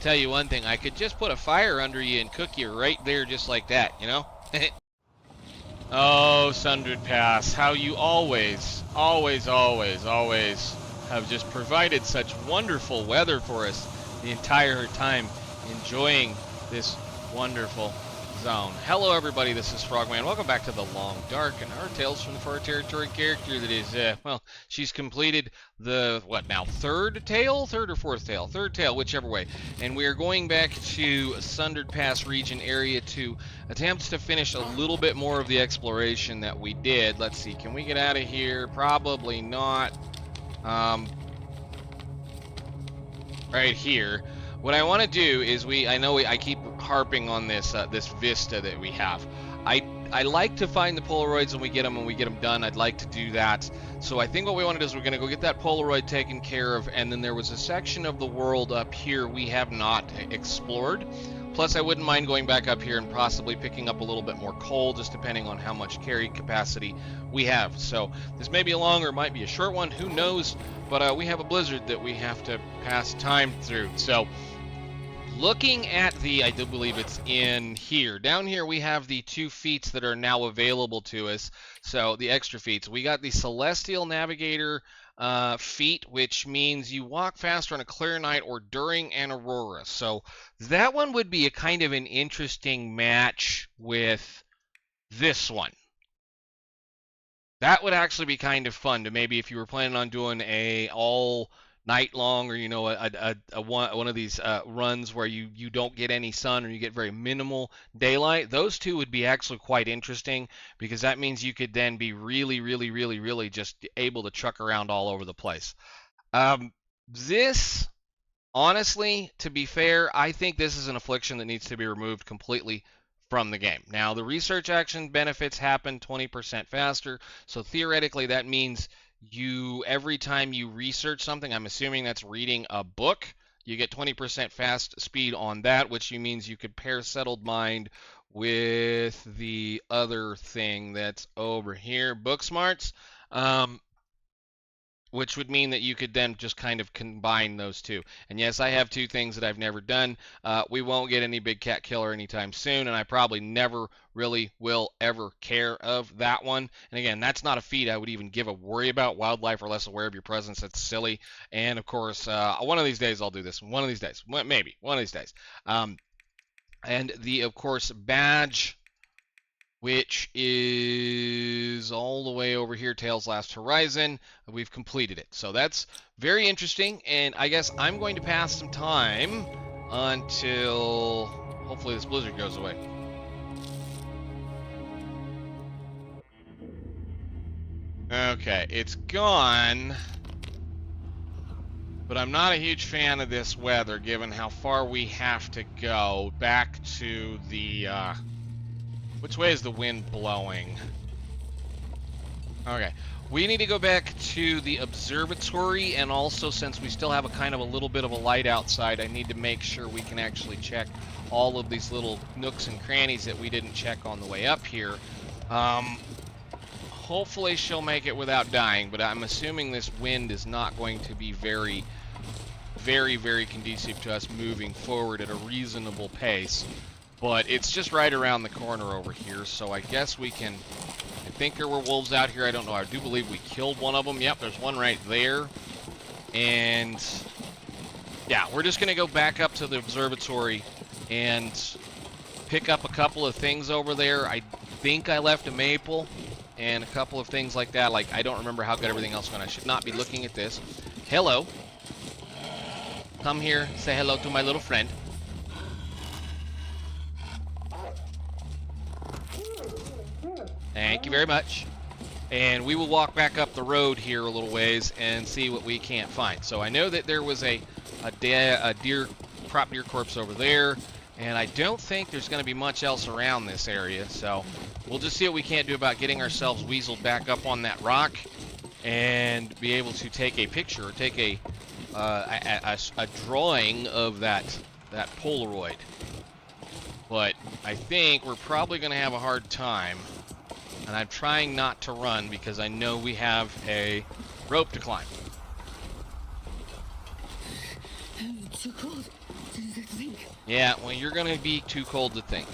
Tell you one thing, I could just put a fire under you and cook you right there just like that, you know? Oh, Sundered Pass, how you always have just provided such wonderful weather for us the entire time, enjoying this wonderful zone. Hello everybody, this is Frogman. Welcome back to The Long Dark and our Tales from the Far Territory character that is, well, she's completed the, what now, third or fourth tale? Third tale, whichever way. And we are going back to Sundered Pass region area to attempt to finish a little bit more of the exploration that we did. Let's see, can we get out of here? Probably not. Right here. What I want to do is I keep harping on this this vista that we have. I like to find the Polaroids when we get them done. I'd like to do that. So I think what we want to do is we're going to go get that Polaroid taken care of, and then there was a section of the world up here we have not explored. Plus, I wouldn't mind going back up here and possibly picking up a little bit more coal, just depending on how much carry capacity we have. So this may be a long or might be a short one, who knows? But we have a blizzard that we have to pass time through. So looking at the, I do believe it's in here. Down here we have the 2 feats that are now available to us. So the extra feats. We got the Celestial Navigator feat, which means you walk faster on a clear night or during an aurora. So that one would be a kind of an interesting match with this one. That would actually be kind of fun to maybe if you were planning on doing a all night long, or you know, one of these runs where you don't get any sun or you get very minimal daylight. Those two would be actually quite interesting, because that means you could then be really just able to truck around all over the place. This, honestly, to be fair, I think this is an affliction that needs to be removed completely from the game. Now, the research action benefits happen 20% faster, so theoretically that means every time you research something, I'm assuming that's reading a book, you get 20% fast speed on that, which means you could pair Settled Mind with the other thing that's over here, Book Smarts, which would mean that you could then just kind of combine those two. And yes, I have 2 things that I've never done. We won't get any big cat killer anytime soon, and I probably never really will ever care of that one. And again, that's not a feat I would even give a worry about. Wildlife are less aware of your presence. That's silly. And of course, one of these days I'll do this. One of these days. Maybe. One of these days. And the, of course, badge, which is all the way over here, Tales Last Horizon. We've completed it. So that's very interesting, and I guess I'm going to pass some time until hopefully this blizzard goes away. Okay, it's gone, but I'm not a huge fan of this weather given how far we have to go back to the which way is the wind blowing? Okay, we need to go back to the observatory, and also since we still have a kind of a little bit of a light outside, I need to make sure we can actually check all of these little nooks and crannies that we didn't check on the way up here. Hopefully she'll make it without dying, but I'm assuming this wind is not going to be very conducive to us moving forward at a reasonable pace. But it's just right around the corner over here, so I guess we can... I think there were wolves out here, I don't know. I do believe we killed one of them. Yep, there's one right there. And yeah, we're just going to go back up to the observatory and pick up a couple of things over there. I think I left a maple and a couple of things like that. Like, I don't remember how good everything else went. I should not be looking at this. Hello. Come here, say hello to my little friend. Thank you very much. And we will walk back up the road here a little ways and see what we can't find. So I know that there was a crop deer corpse over there, and I don't think there's going to be much else around this area. So we'll just see what we can't do about getting ourselves weaseled back up on that rock and be able to take a picture or take a drawing of that Polaroid. But I think we're probably going to have a hard time. And I'm trying not to run because I know we have a rope to climb. think. Yeah, well, you're gonna be too cold to think.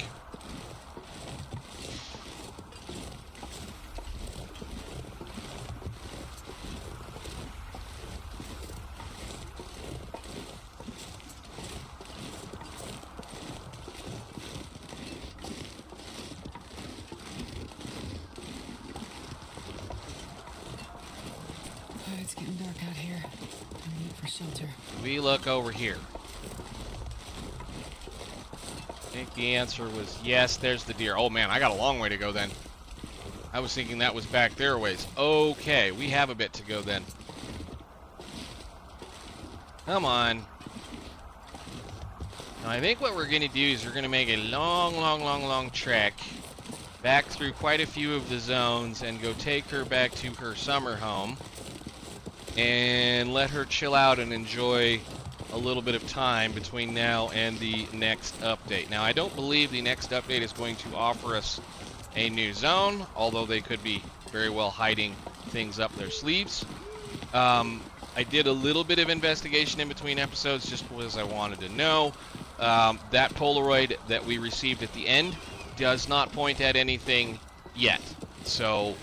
It's getting dark out here. I need for shelter. We look over here. I think the answer was yes, there's the deer. Oh man, I got a long way to go then. I was thinking that was back there ways. Okay, we have a bit to go then. Come on. Now I think what we're going to do is we're going to make a long trek back through quite a few of the zones and go take her back to her summer home and let her chill out and enjoy a little bit of time between now and the next update. Now, I don't believe the next update is going to offer us a new zone, although they could be very well hiding things up their sleeves. I did a little bit of investigation in between episodes just because I wanted to know. That Polaroid that we received at the end does not point at anything yet. So,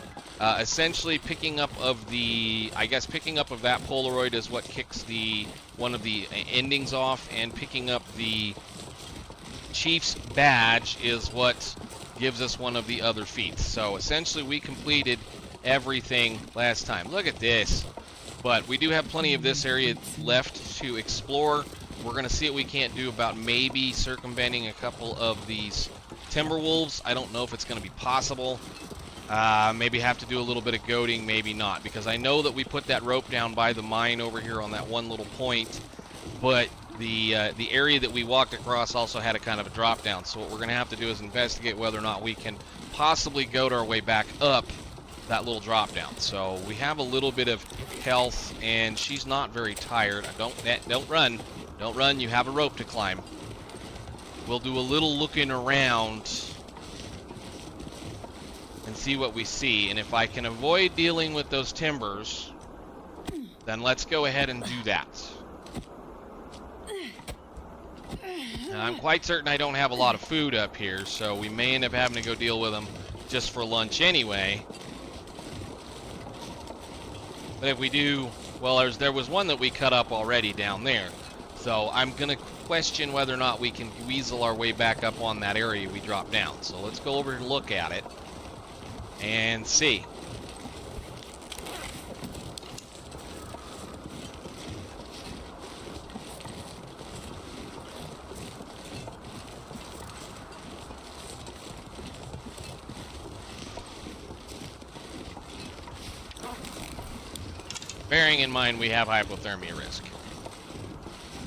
essentially picking up of that Polaroid is what kicks one of the endings off, and picking up the Chief's badge is what gives us one of the other feats. So essentially we completed everything last time. Look at this. But we do have plenty of this area left to explore. We're going to see what we can't do about maybe circumventing a couple of these timber wolves. I don't know if it's going to be possible. Maybe have to do a little bit of goading, maybe not, because I know that we put that rope down by the mine over here on that one little point, but the area that we walked across also had a kind of a drop down. So what we're going to have to do is investigate whether or not we can possibly goad our way back up that little drop down. So we have a little bit of health, and she's not very tired. Don't run. Don't run. You have a rope to climb. We'll do a little looking around and see what we see, and if I can avoid dealing with those timbers, then let's go ahead and do that. Now, I'm quite certain I don't have a lot of food up here, so we may end up having to go deal with them just for lunch anyway. But if we do, well, there was one that we cut up already down there, so I'm gonna question whether or not we can weasel our way back up on that area we dropped down. So let's go over and look at it and see. Bearing in mind we have hypothermia risk.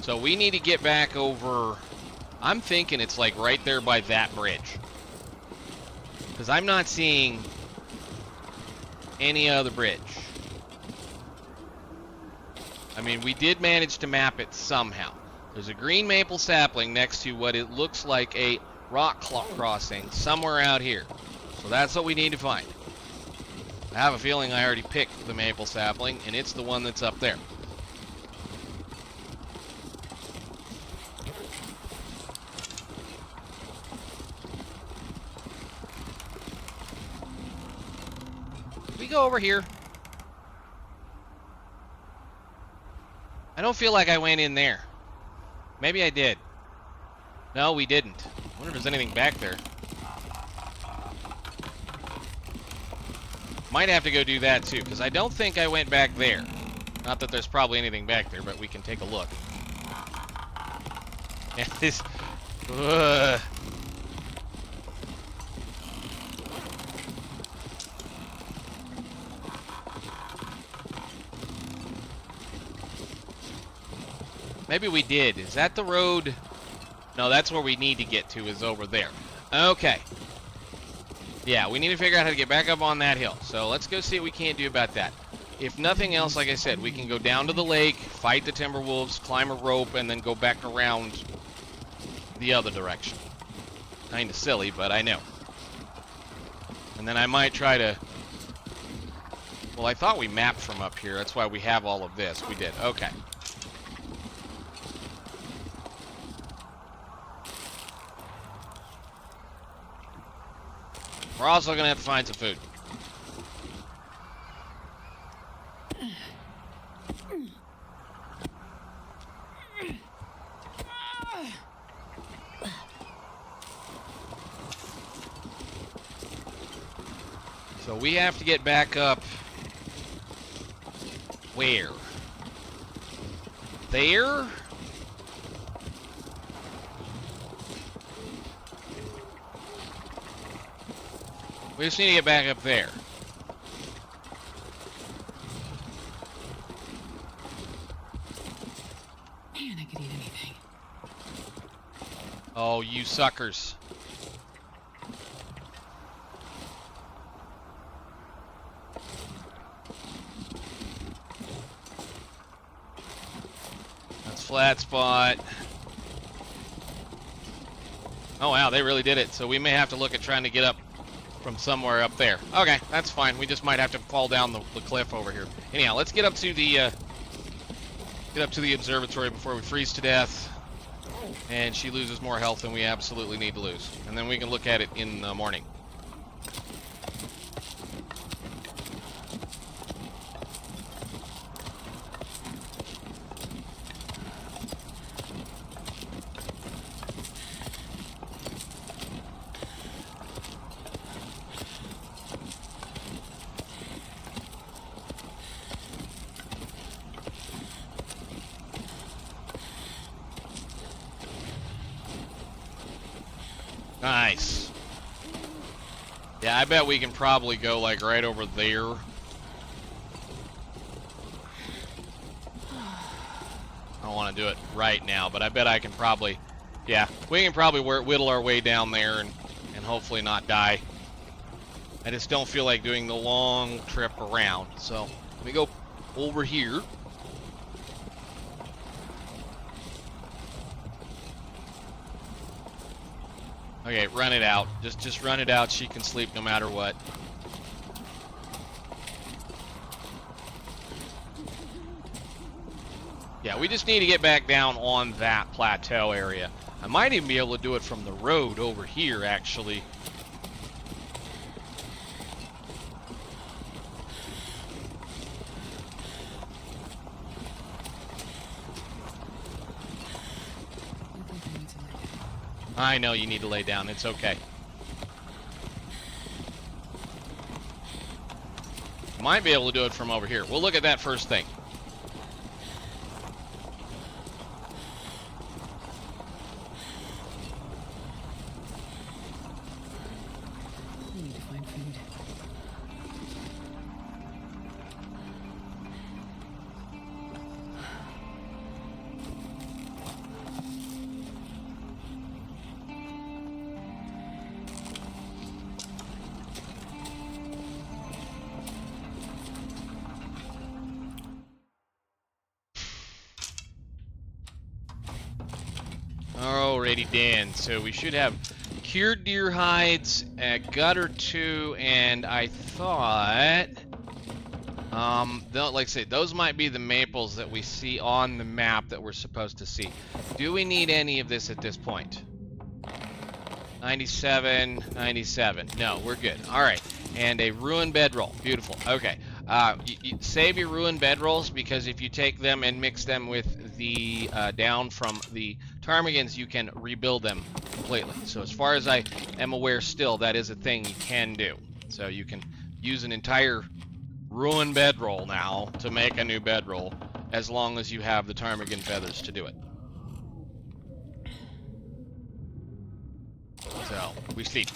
So we need to get back over, I'm thinking it's like right there by that bridge, because I'm not seeing any other bridge. I mean, we did manage to map it somehow. There's a green maple sapling next to what it looks like a rock crossing somewhere out here. So that's what we need to find. I have a feeling I already picked the maple sapling, and it's the one that's up there. We go over here. I don't feel like I went in there. Maybe I did. No, we didn't. I wonder if there's anything back there. Might have to go do that too, because I don't think I went back there. Not that there's probably anything back there, but we can take a look. Yeah, this... Maybe we did. Is that the road? No, that's where we need to get to, is over there. Okay. Yeah, we need to figure out how to get back up on that hill. So let's go see what we can do about that. If nothing else, like I said, we can go down to the lake, fight the timber wolves, climb a rope, and then go back around the other direction. Kind of silly, but I know. And then I might try to... Well, I thought we mapped from up here. That's why we have all of this. We did. Okay. We're also going to have to find some food. So we have to get back up. Where? There? We just need to get back up there. Man, I could eat anything. Oh, you suckers. That's flat spot. Oh wow, they really did it. So we may have to look at trying to get up from somewhere up there. Okay, that's fine. We just might have to fall down the cliff over here. Anyhow, let's get up to the observatory before we freeze to death and she loses more health than we absolutely need to lose. And then we can look at it in the morning. Nice. Yeah, I bet we can probably go like right over there. I don't want to do it right now, but I bet I can probably, yeah, we can probably whittle our way down there and hopefully not die. I just don't feel like doing the long trip around. So let me go over here. Okay, run it out. Just run it out. She can sleep no matter what. Yeah, we just need to get back down on that plateau area. I might even be able to do it from the road over here, actually. I know you need to lay down. It's okay. Might be able to do it from over here. We'll look at that first thing. We need to find food. Alrighty, Dan. So we should have cured deer hides at gutter 2, and I thought, like I say, those might be the maples that we see on the map that we're supposed to see. Do we need any of this at this point? 97, 97. No, we're good. All right, and a ruined bedroll. Beautiful. Okay. You save your ruined bedrolls, because if you take them and mix them with the down from the ptarmigans, you can rebuild them completely. So as far as I am aware still, that is a thing you can do. So you can use an entire ruined bedroll now to make a new bedroll, as long as you have the ptarmigan feathers to do it. So we sleep.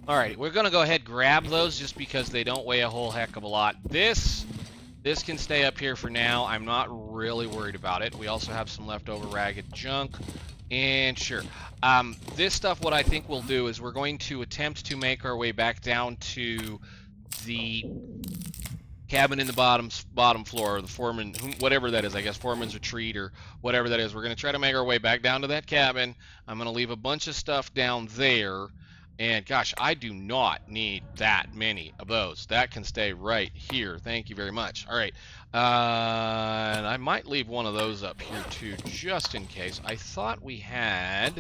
Alright, we're gonna go ahead and grab those just because they don't weigh a whole heck of a lot. This can stay up here for now. I'm not really worried about it. We also have some leftover ragged junk. And sure. This stuff, what I think we'll do is we're going to attempt to make our way back down to the cabin in the bottom floor, or the foreman, whatever that is, I guess foreman's retreat or whatever that is. We're going to try to make our way back down to that cabin. I'm going to leave a bunch of stuff down there. And gosh, I do not need that many of those. That can stay right here. Thank you very much. All right. And I might leave one of those up here too, just in case. I thought we had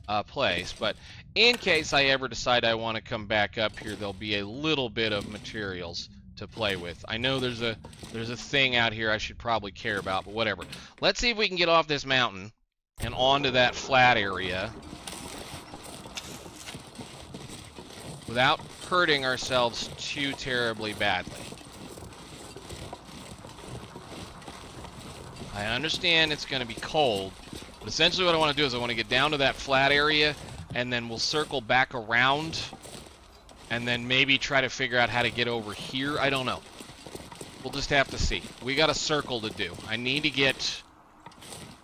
a place, but in case I ever decide I want to come back up here, there'll be a little bit of materials to play with. I know there's a thing out here I should probably care about, but whatever. Let's see if we can get off this mountain and onto that flat area without hurting ourselves too terribly badly. I understand it's going to be cold, but essentially what I want to do is I want to get down to that flat area, and then we'll circle back around, and then maybe try to figure out how to get over here. I don't know. We'll just have to see. We got a circle to do. I need to get...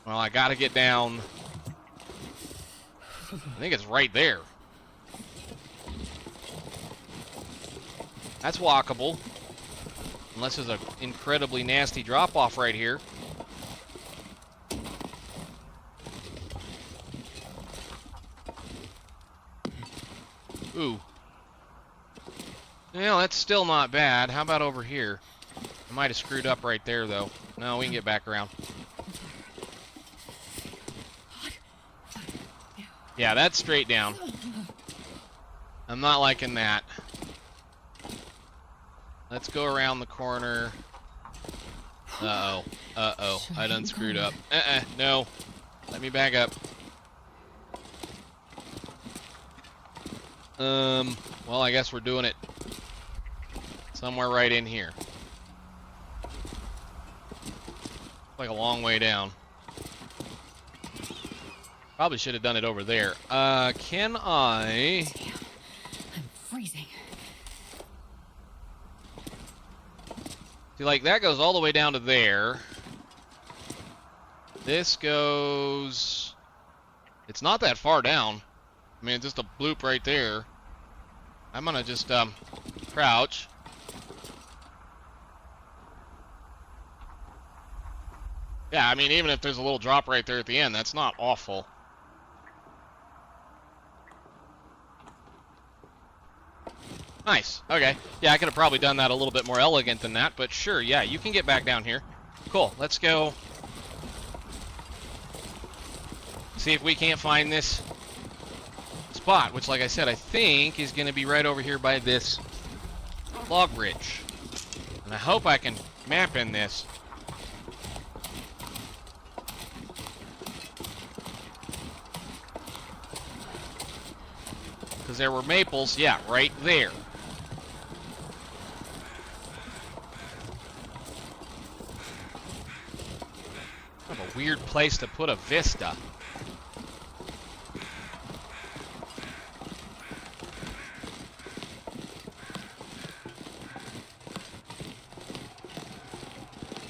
Well, I got to get down... I think it's right there. That's walkable. Unless there's an incredibly nasty drop-off right here. Ooh. Well, that's still not bad. How about over here? I might have screwed up right there, though. No, we can get back around. Yeah, that's straight down. I'm not liking that. Let's go around the corner. Uh-oh. Uh-oh. I done screwed up. No. Let me back up. Well, I guess we're doing it somewhere right in here. Like a long way down. Probably should have done it over there. Can I... Damn, I'm freezing. See, like, that goes all the way down to there. This goes... It's not that far down. I mean, it's just a bloop right there. I'm gonna just, crouch. Yeah, I mean, even if there's a little drop right there at the end, that's not awful. Nice. Okay. Yeah, I could have probably done that a little bit more elegant than that, but sure, yeah, you can get back down here. Cool. Let's go see if we can't find this spot, which, like I said, I think is going to be right over here by this log bridge. And I hope I can map in this. Because there were maples, yeah, right there. Kind of a weird place to put a vista.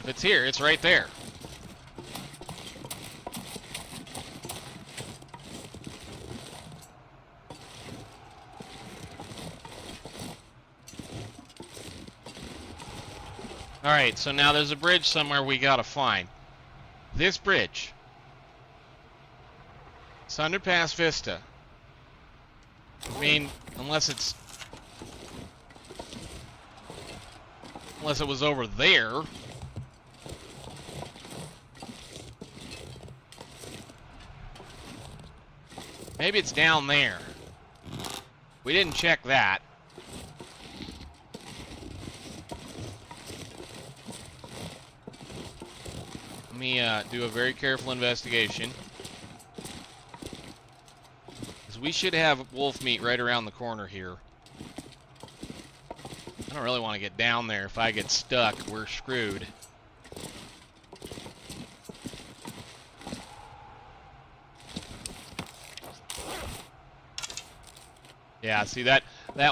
If it's here, it's right there. Alright, so now there's a bridge somewhere we gotta find. This bridge. Sundered Pass Vista. I mean, unless it was over there. Maybe it's down there. We didn't check that. Let me do a very careful investigation. Because we should have wolf meat right around the corner here. I don't really want to get down there. If I get stuck, we're screwed. Yeah, see that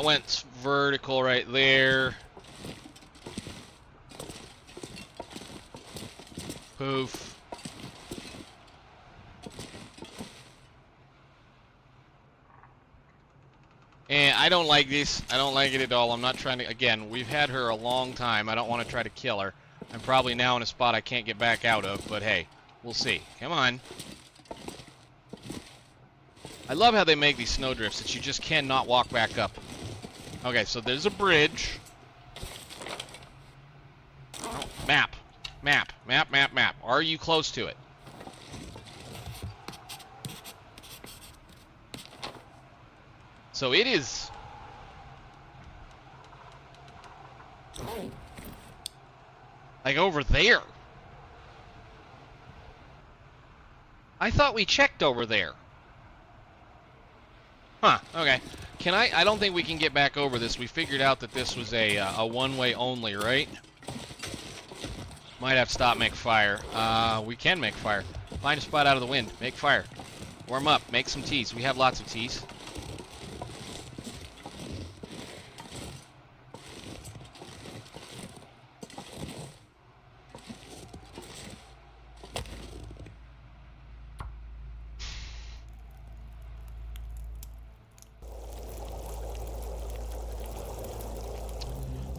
went vertical right there. Poof. And I don't like this. I don't like it at all. I'm not trying to... Again, we've had her a long time. I don't want to try to kill her. I'm probably now in a spot I can't get back out of, but hey, we'll see. Come on. I love how they make these snowdrifts that you just cannot walk back up. Okay, so there's a bridge. Oh, map. Map. Map, map, map. Are you close to it? So it is... like over there. I thought we checked over there. Huh, okay. Can I don't think we can get back over this. We figured out that this was a one-way only, right? Might have to stop, make fire. We can make fire. Find a spot out of the wind. Make fire. Warm up. Make some teas. We have lots of teas.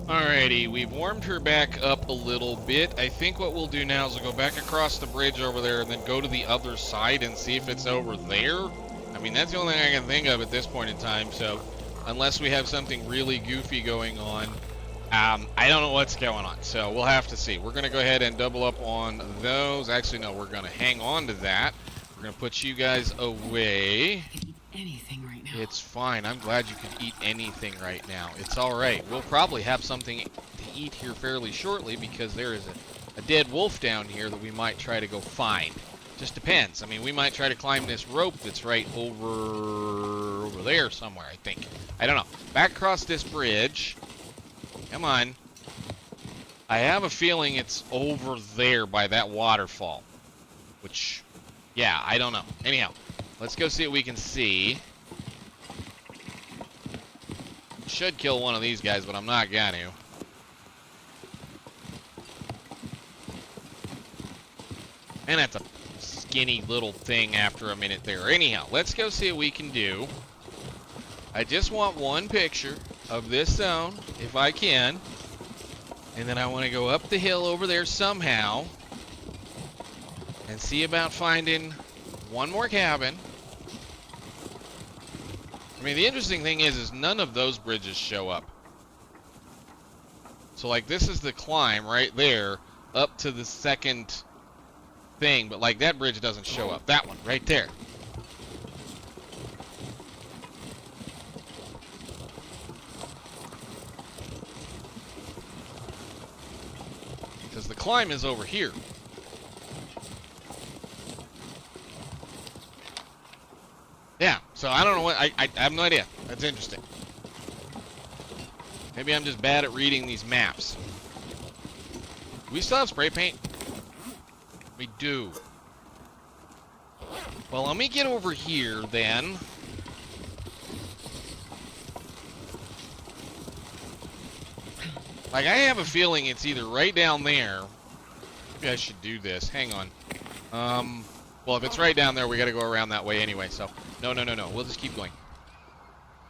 Alrighty, we've warmed her back up a little bit. I think what we'll do now is we'll go back across the bridge over there and then go to the other side and see if it's over there. I mean, that's the only thing I can think of at this point in time, so unless we have something really goofy going on, I don't know what's going on, so we'll have to see. We're going to go ahead and double up on those. Actually, no, we're going to hang on to that. We're going to put you guys away. Anything right now. It's fine. I'm glad you can eat anything right now. It's all right. We'll probably have something to eat here fairly shortly because there is a dead wolf down here that we might try to go find. Just depends. I mean, we might try to climb this rope that's right over there somewhere, I think. I don't know. Back across this bridge. Come on. I have a feeling it's over there by that waterfall. Which, yeah, I don't know. Anyhow. Let's go see what we can see. Should kill one of these guys, but I'm not going to. And that's a skinny little thing after a minute there. Anyhow, let's go see what we can do. I just want one picture of this zone, if I can. And then I want to go up the hill over there somehow. And see about finding one more cabin. I mean, the interesting thing is none of those bridges show up. So, like, this is the climb right there up to the second thing, but, like, that bridge doesn't show up. That one, right there. Because the climb is over here. Yeah, so I don't know what, I have no idea. That's interesting. Maybe I'm just bad at reading these maps. Do we still have spray paint? We do. Well, let me get over here then. Like, I have a feeling it's either right down there. Maybe I should do this. Hang on. Well, if it's right down there, we got to go around that way anyway, so... No. We'll just keep going.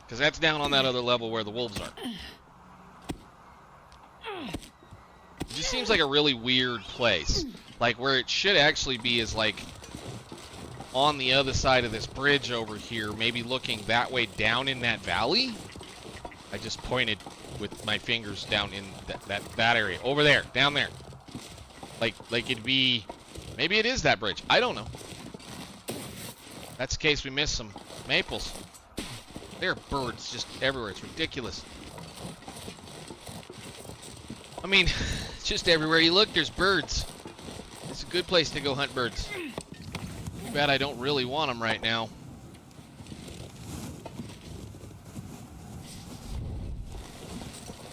Because that's down on that other level where the wolves are. It just seems like a really weird place. Like, where it should actually be is, like, on the other side of this bridge over here, maybe looking that way down in that valley. I just pointed with my fingers down in that area. Over there. Down there. Like it'd be... Maybe it is that bridge. I don't know. That's the case, we missed some maples. There are birds just everywhere. It's ridiculous. I mean, just everywhere you look, there's birds. It's a good place to go hunt birds. Too bad I don't really want them right now.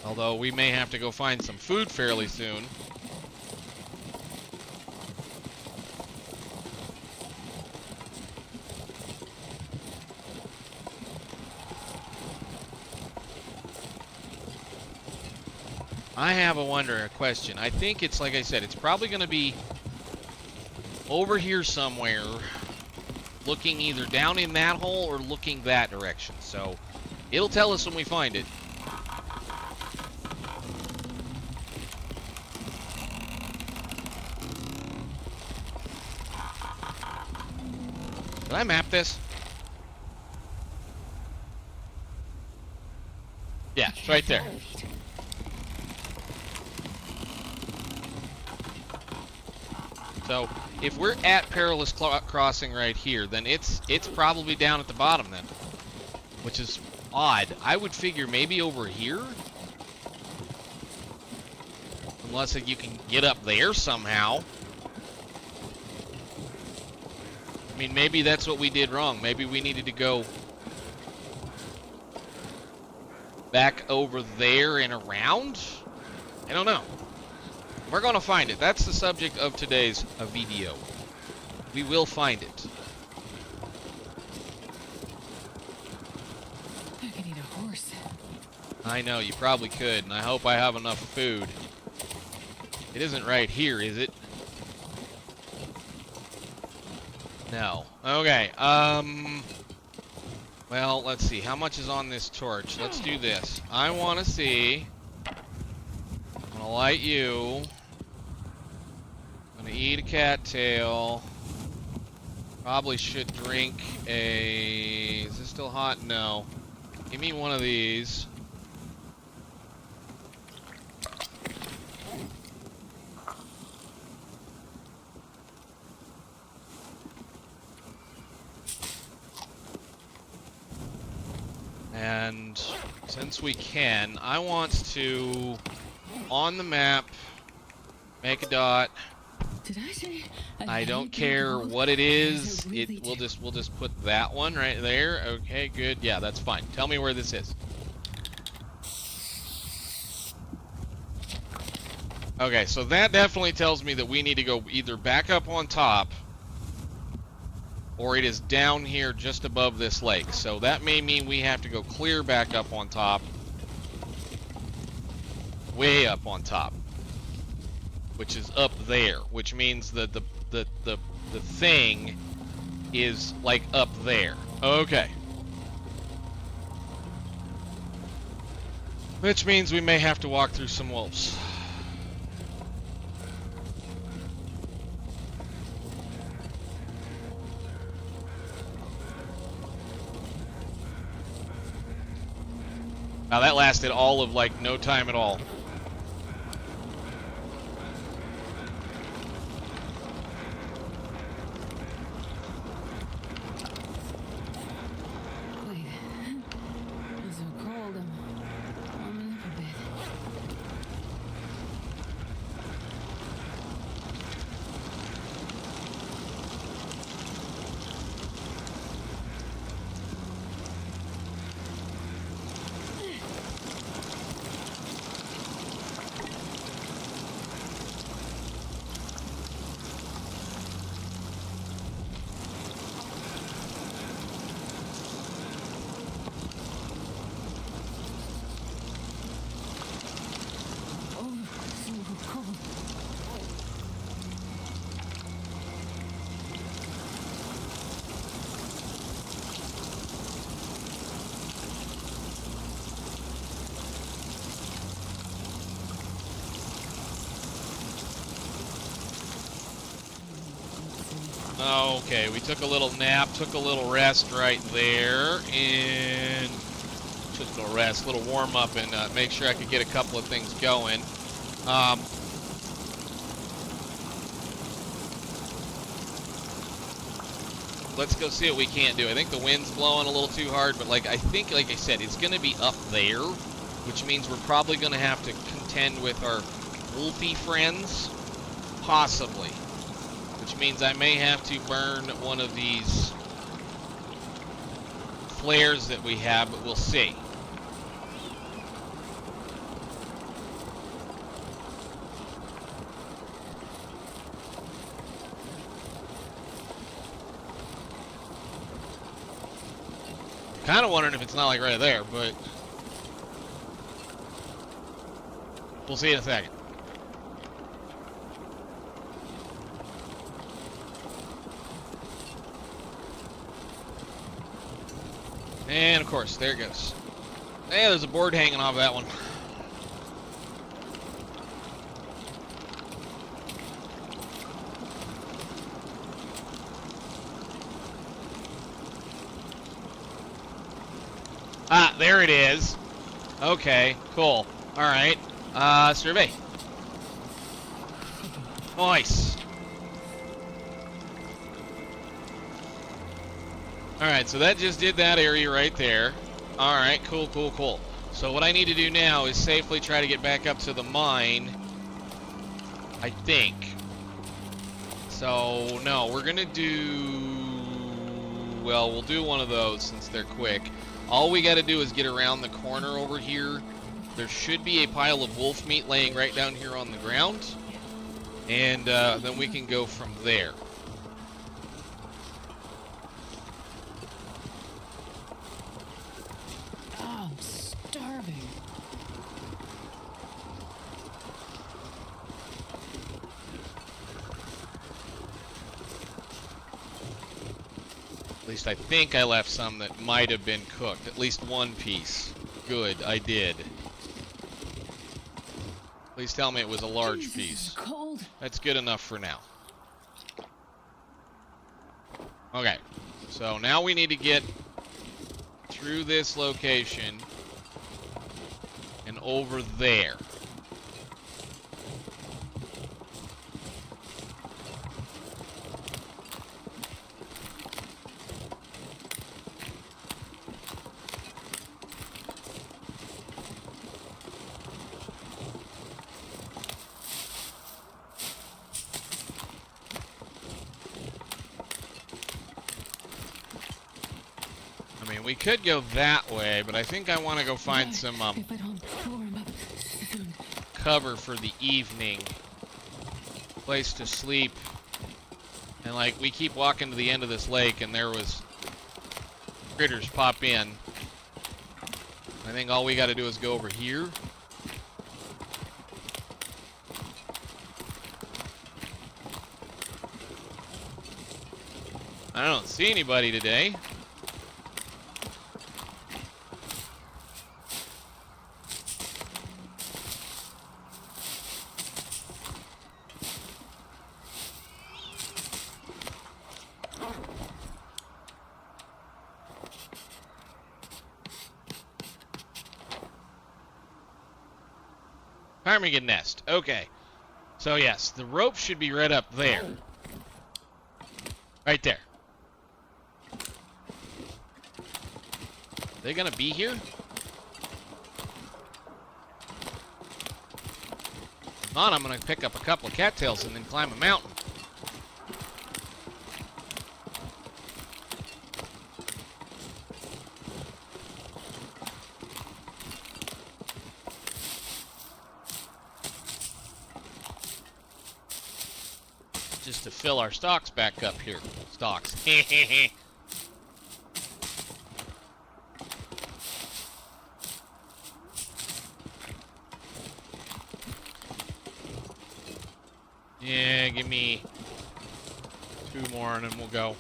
Although we may have to go find some food fairly soon. I have a question. I think it's, like I said, it's probably going to be over here somewhere, looking either down in that hole or looking that direction. So, it'll tell us when we find it. Did I map this? It's right there. So if we're at perilous crossing right here, then it's probably down at the bottom then, which is odd. I would figure maybe over here, unless you can get up there somehow. I mean, maybe that's what we did wrong. Maybe we needed to go back over there and around? I don't know. We're going to find it. That's the subject of today's video. We will find it. I could eat a horse. I know, you probably could, and I hope I have enough food. It isn't right here, is it? No. Okay, well, let's see. How much is on this torch? Let's do this. I want to see. I'm going to light you. I'm going to eat a cattail. Probably should drink a... Is this still hot? No. Give me one of these. And since we can, I want to, on the map, make a dot. Did I say? I don't care what it is. We'll just put that one right there. Okay, good. Yeah, that's fine. Tell me where this is. Okay, so that definitely tells me that we need to go either back up on top, or it is down here just above this lake. So that may mean we have to go clear back up on top. Way up on top. Which is up there. Which means that the thing is like up there. Okay. Which means we may have to walk through some wolves. Now that lasted all of like no time at all. Wait. It's so cold. I'm warming up a bit. Okay, we took a little nap, took a little rest right there, and just a little rest, a little warm up, and make sure I could get a couple of things going. Let's go see what we can't do. I think the wind's blowing a little too hard, but I think, like I said, it's going to be up there, which means we're probably going to have to contend with our wolfy friends, possibly. Which means I may have to burn one of these flares that we have, but we'll see. Kind of wondering if it's not like right there, but we'll see in a second. And of course, there it goes. Hey, there's a board hanging off that one. Ah, there it is. Okay, cool. Alright. Survey. Nice. Alright, so that just did that area right there. Alright, cool, cool, cool. So what I need to do now is safely try to get back up to the mine. I think. So, no, we're gonna do... Well, we'll do one of those since they're quick. All we gotta do is get around the corner over here. There should be a pile of wolf meat laying right down here on the ground. And then we can go from there. Oh, I'm starving. At least I think I left some that might have been cooked. At least one piece. Good, I did. Please tell me it was a large Jesus, piece. it's cold. That's good enough for now. Okay, so now we need to get through this location and over there. We could go that way, but I think I want to go find some If I don't shore him up soon. cover for the evening. Place to sleep. And like, we keep walking to the end of this lake and there was critters pop in. I think all we got to do is go over here. I don't see anybody today. Ptarmigan nest. Okay. So yes, the rope should be right up there. Right there. Are they gonna be here? If not, I'm gonna pick up a couple of cattails and then climb a mountain. Just to fill our stocks back up here. Stocks. Yeah, give me 2 more and then we'll go.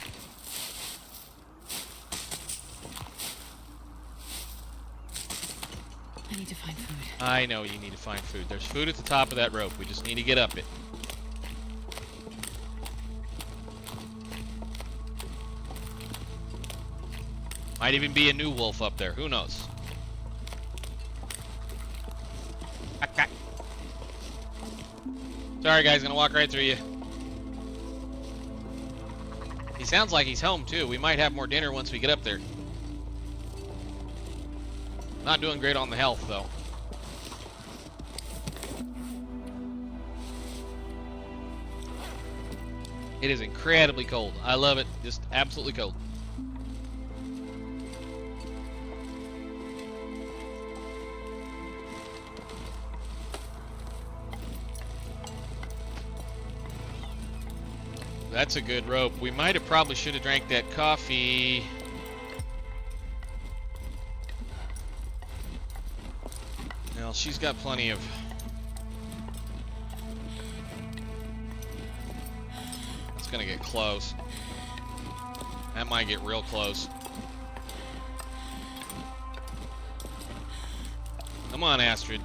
I need to find food. I know you need to find food. There's food at the top of that rope. We just need to get up it. Might even be a new wolf up there. Who knows? Okay. Sorry, guys. Gonna walk right through you. He sounds like he's home, too. We might have more dinner once we get up there. Not doing great on the health, though. It is incredibly cold. I love it. Just absolutely cold. That's a good rope. We might have probably should have drank that coffee. Well, she's got plenty of... It's gonna get close. That might get real close. Come on, Astrid.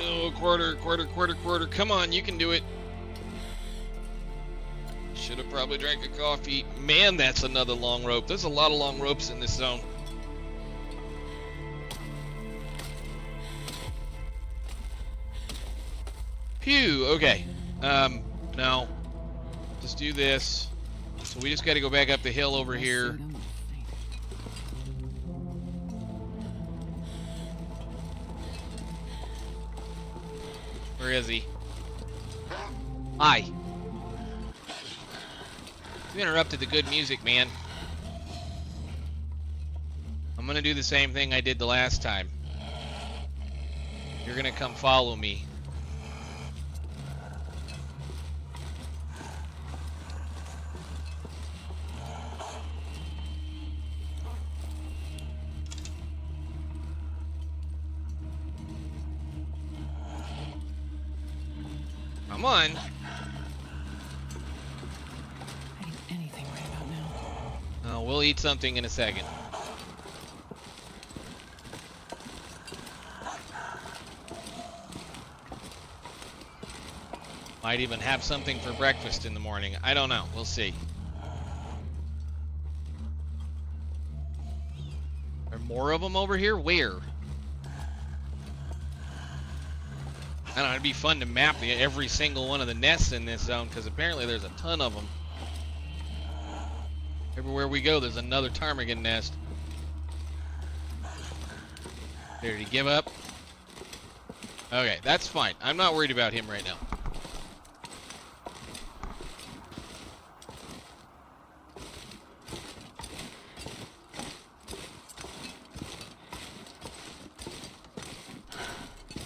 Oh, quarter. Come on, you can do it. should have probably drank a coffee. Man, that's another long rope. There's a lot of long ropes in this zone. Phew, okay. No. Just do this. So we just got to go back up the hill over here. Where is he? Hi. You interrupted the good music, man. I'm gonna do the same thing I did the last time. You're gonna come follow me. Come on. Anything right about now. Oh, we'll eat something in a second. Might even have something for breakfast in the morning. I don't know. We'll see. Are more of them over here? Where? I don't know, it'd be fun to map every single one of the nests in this zone, because apparently there's a ton of them. Everywhere we go, there's another ptarmigan nest. Did he give up? Okay, that's fine. I'm not worried about him right now.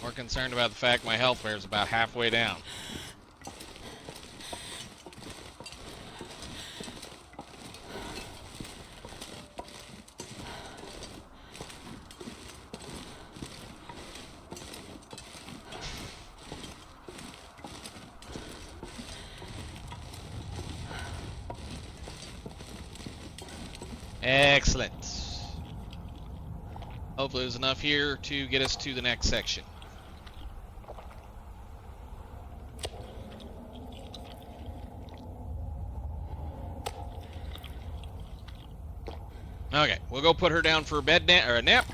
More concerned about the fact my health bar is about halfway down. Excellent. Hopefully there's enough here to get us to the next section. Okay, we'll go put her down for a bed nap, or a nap,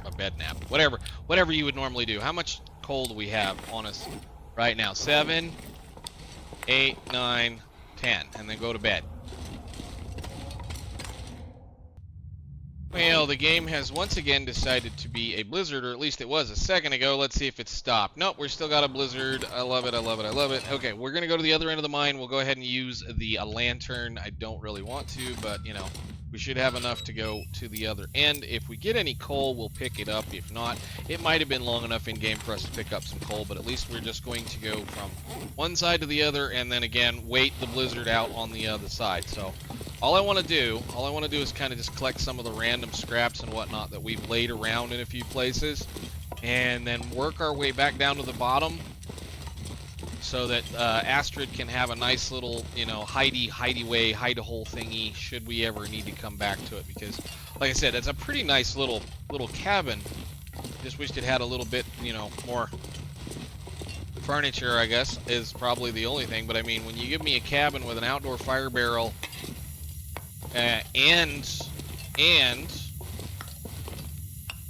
whatever you would normally do. How much coal do we have on us right now? 7, 8, 9, 10, and then go to bed. Well, the game has once again decided to be a blizzard, or at least it was a second ago. Let's see if it's stopped. Nope, we're still got a blizzard. I love it, I love it, I love it. Okay, we're going to go to the other end of the mine. We'll go ahead and use the lantern. I don't really want to, but, you know, we should have enough to go to the other end. If we get any coal, we'll pick it up. If not, it might have been long enough in-game for us to pick up some coal, but at least we're just going to go from one side to the other, and then again, wait the blizzard out on the other side. So all I want to do is kind of just collect some of the random scraps and whatnot that we've laid around in a few places, and then work our way back down to the bottom so that Astrid can have a nice little, you know, hide-a-hole thingy should we ever need to come back to it. Because, like I said, it's a pretty nice little cabin. Just wished it had a little bit, you know, more furniture, I guess, is probably the only thing. But I mean, when you give me a cabin with an outdoor fire barrel and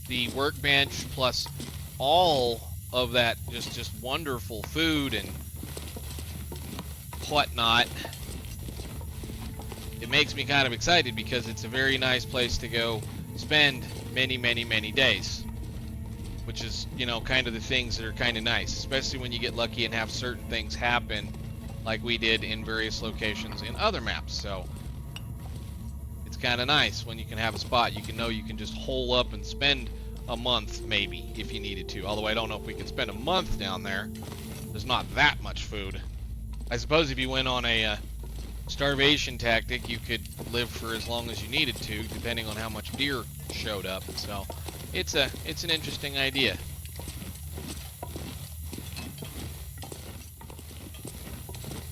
the workbench plus all of that just wonderful food and whatnot, it makes me kind of excited, because it's a very nice place to go spend many days, which is, you know, kind of the things that are kind of nice, especially when you get lucky and have certain things happen like we did in various locations in other maps. So it's kind of nice when you can have a spot you can just hole up and spend a month, maybe, if you needed to. Although I don't know if we can spend a month down there. There's not that much food. I suppose if you went on a starvation tactic, you could live for as long as you needed to, depending on how much deer showed up. So it's an interesting idea.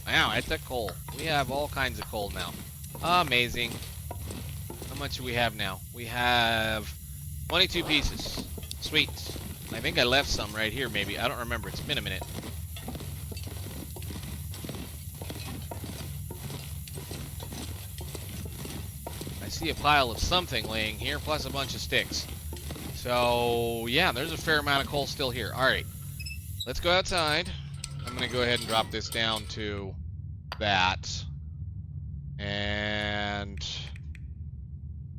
Wow, that's a coal. We have all kinds of coal now. Amazing. How much do we have now? We have 22 pieces. Sweet. I think I left some right here, maybe. I don't remember. It's been a minute. I see a pile of something laying here, plus a bunch of sticks. So, yeah, there's a fair amount of coal still here. Alright, let's go outside. I'm going to go ahead and drop this down to that. And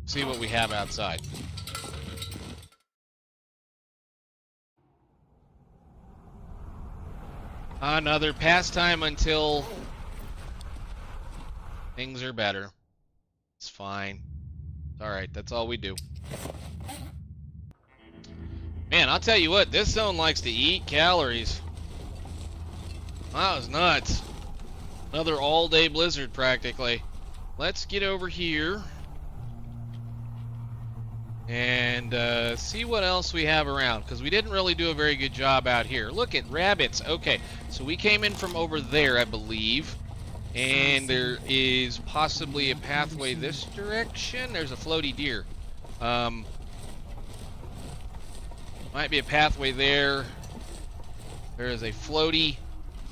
see what we have outside. Another pastime until things are better. It's fine. It's alright, that's all we do. Man, I'll tell you what, this zone likes to eat calories. That was nuts. Another all-day blizzard, practically. Let's get over here and see what else we have around, because we didn't really do a very good job out here. Look at rabbits. Okay, so we came in from over there, I believe, and there is possibly a pathway this direction. There's a floaty deer. Might be a pathway there. There is a floaty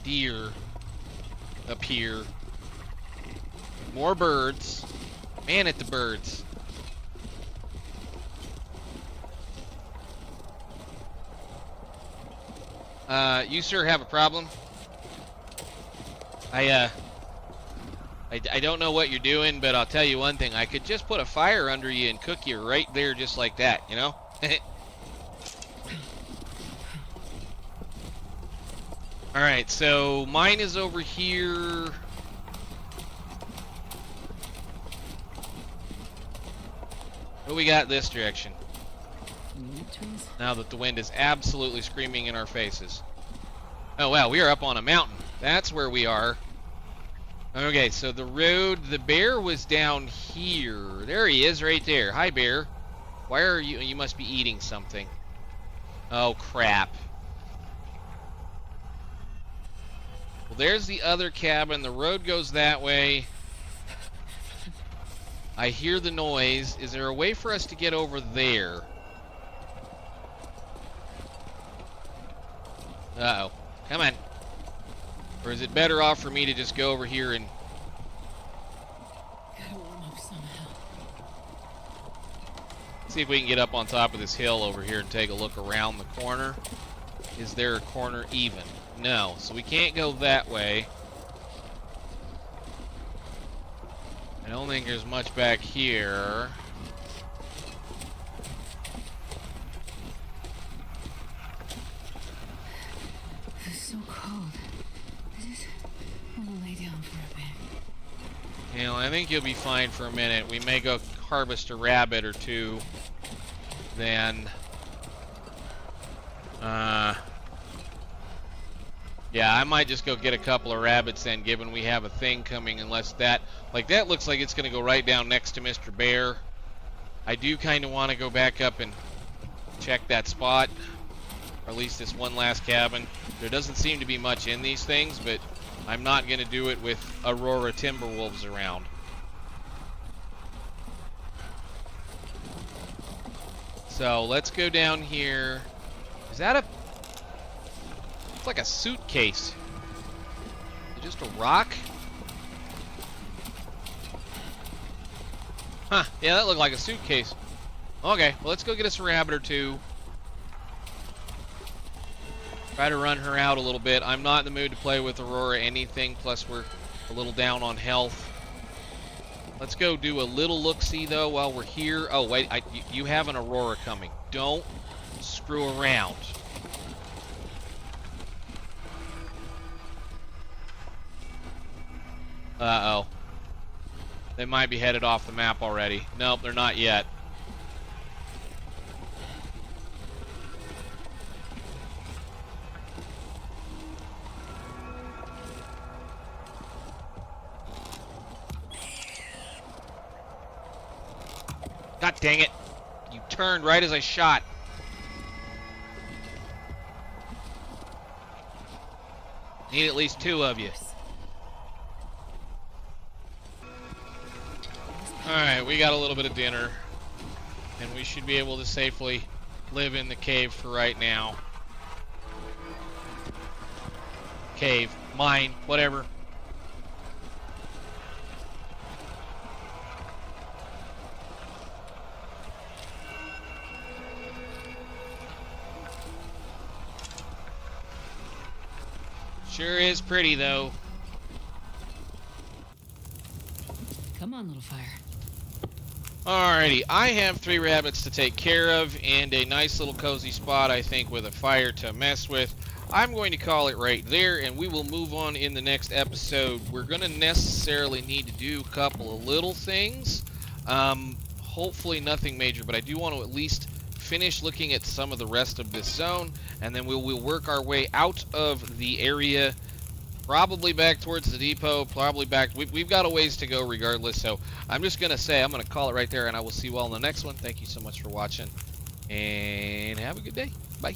deer up here. More birds. Man at the birds. You sir have a problem? I don't know what you're doing, but I'll tell you one thing. I could just put a fire under you and cook you right there just like that, you know? Alright, so mine is over here. What we got this direction? Now that the wind is absolutely screaming in our faces. Oh wow, we are up on a mountain. That's where we are. Okay, so the road, the bear was down here. There he is, right there. Hi, bear. Why are you? You must be eating something. Oh, crap. Well, there's the other cabin. The road goes that way. I hear the noise. Is there a way for us to get over there? Uh-oh. Come on. Or is it better off for me to just go over here and... Gotta warm up somehow. See if we can get up on top of this hill over here and take a look around the corner. Is there a corner even? No. So we can't go that way. I don't think there's much back here. It's so cold. I just want to lay down for a bit. You know, I think you'll be fine for a minute. We may go harvest a rabbit or two. Then, yeah, I might just go get a couple of rabbits then, given we have a thing coming, unless that, like that looks like it's going to go right down next to Mr. Bear. I do kind of want to go back up and check that spot, or at least this one last cabin. There doesn't seem to be much in these things, but I'm not going to do it with Aurora Timberwolves around. So let's go down here. Is that a... It's like a suitcase. Is it just a rock? Huh, yeah, that looked like a suitcase. Okay, well, let's go get us a rabbit or two. Try to run her out a little bit. I'm not in the mood to play with Aurora anything, plus we're a little down on health. Let's go do a little look-see, though, while we're here. Oh, wait, you have an Aurora coming. Don't screw around. Uh-oh. They might be headed off the map already. Nope, they're not yet. God dang it. You turned right as I shot. Need at least two of you. Alright, we got a little bit of dinner. And we should be able to safely live in the cave for right now. Cave, mine, whatever. Sure is pretty, though. Come on, little fire. Alrighty, I have 3 rabbits to take care of and a nice little cozy spot, I think, with a fire to mess with. I'm going to call it right there, and we will move on in the next episode. We're going to necessarily need to do a couple of little things. Hopefully nothing major, but I do want to at least finish looking at some of the rest of this zone, and then we'll work our way out of the area, probably back towards the depot, probably back. We've got a ways to go regardless, so I'm just going to say I'm going to call it right there, and I will see you all in the next one. Thank you so much for watching, and have a good day. Bye.